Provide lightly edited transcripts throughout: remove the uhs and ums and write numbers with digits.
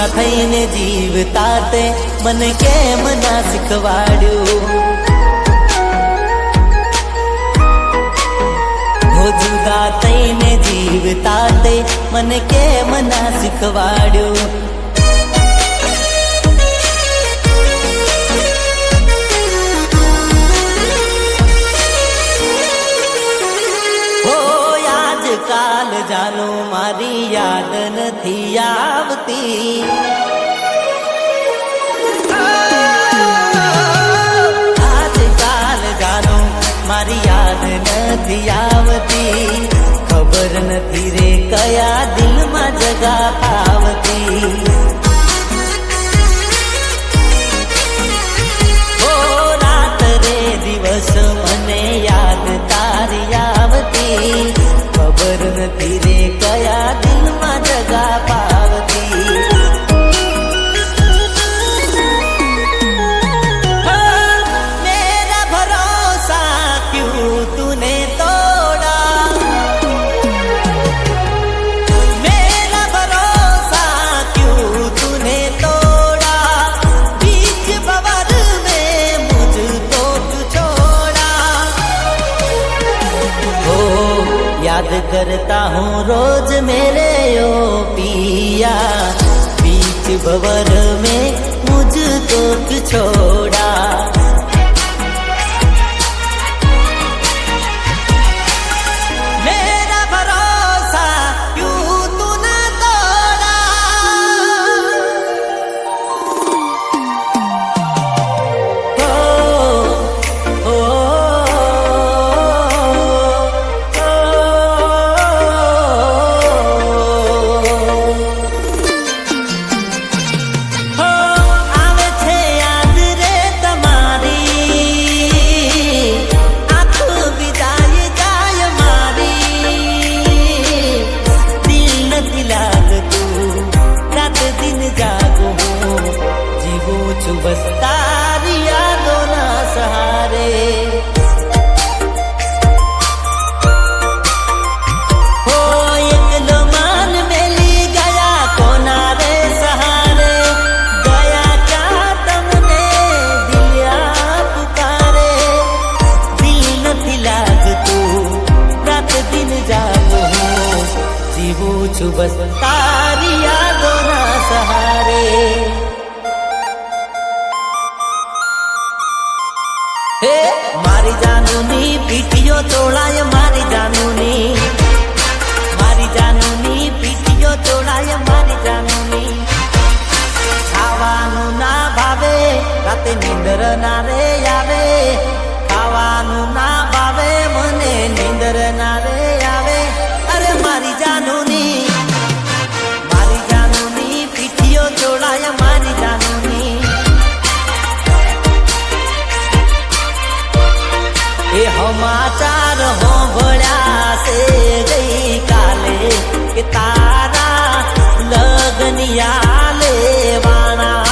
જુદા થઈને જીવતા તે મને કેમ ના શીખવાડ્યું. હો જુદા થઈને જીવતા તે મને કેમ ના શીખવાડ્યું. કાલ જાનો મારી યાદ નથી આવતી. આજકાલ જાનો મારી યાદ નથી આવતી. ખબર નથી રે કયા દિલમાં જગા પાવતી. ઓ રાત રે દિવસ મને યાદ તારી આવતી. ખબર નથી રે કયા દિલમાં જગા પાવતી. મેરા ભરોસા ક્યું તૂને તોડા. મેરા ભરોસા ક્યું તૂને તોડા. बीच बवर में मुझको क्यों छोड़ा. हो याद करता हूँ रोज मेरे ओ पिया. बीच भंवर में मुझको क्यों छोड़ा. मेरा भरोसा क्यों तूने तोड़ा. આવે છે યાદ રે તમારી. આંખ વિદાય જાય મારી. દિલ નથી લાગતું રાત દિન જાગું હું. જીવું છું બસ તારી યાદોના સહારે. હો એકલો માન મેલી ગયા કોના રે સહારે. ગયા ક્યાં તમને દિલિયા પુકારે. દિલ નથી લાગતું રાત દિન જાગું હું. જીવું છું બસ તારી યાદોના સહારે. હે મારી જાનુની પીઠીઓ તોડાય. મારી જાનુની પીઠીઓ તોડાય. મારી જાનુની ખાવાનું ના ભાવે રાતે નીંદર ના રે આવે. ખાવાનું ના ભાવે મને નીંદર ના રે આવે. અરે મારી જાનુની પીઠીઓ તોડાય. મારી જાનુની એ સમાચાર હોંભળ્યા છે ગઈ કાલે કે તારા લગનિયા લેવાના.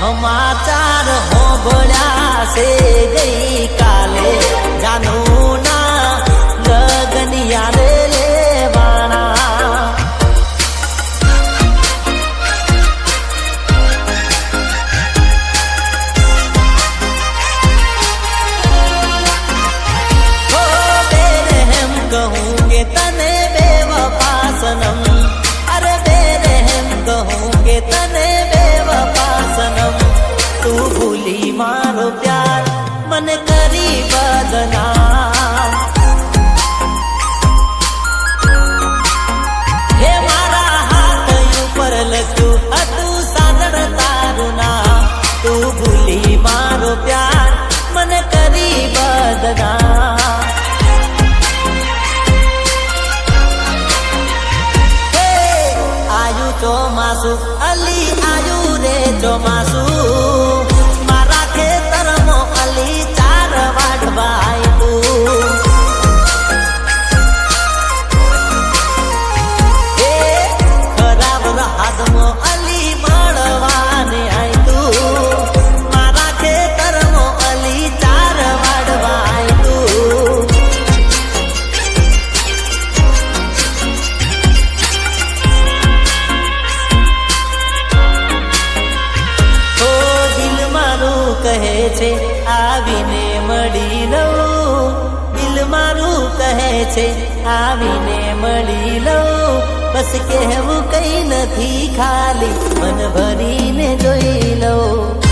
સમાચાર હોંભળ્યા છે ગઈ કાલે જાનુના લગનિયા રે લેવાના. कहूँ के तने बेवफा सनम. अरे बेरहम कहूँ के तने बेवफा सनम. तू भूली मारो प्यार मन करी बदनाम. हे मारा हाथ ऊपर लग्યું હતું સાજણ તારું નામ. તું ભૂલી મારો પ્યાર मन करी बदनाम. ચોમાસું અલી આયુ રે ચોમાસું. મારા ખેતરમાં અલી ચાર વાડવા આયતું. એ ખરાબ હાથમાં અલી મળવાને આયતું. મારા ખેતરમાં અલી ચાર વાડવા આયતું. છે આવીને મળી લઉં, દિલ મારું કહે છે આવીને મળી લઉં, બસ કહેવું કઈ નથી ખાલી મન ભરીને જોઈ લઉં.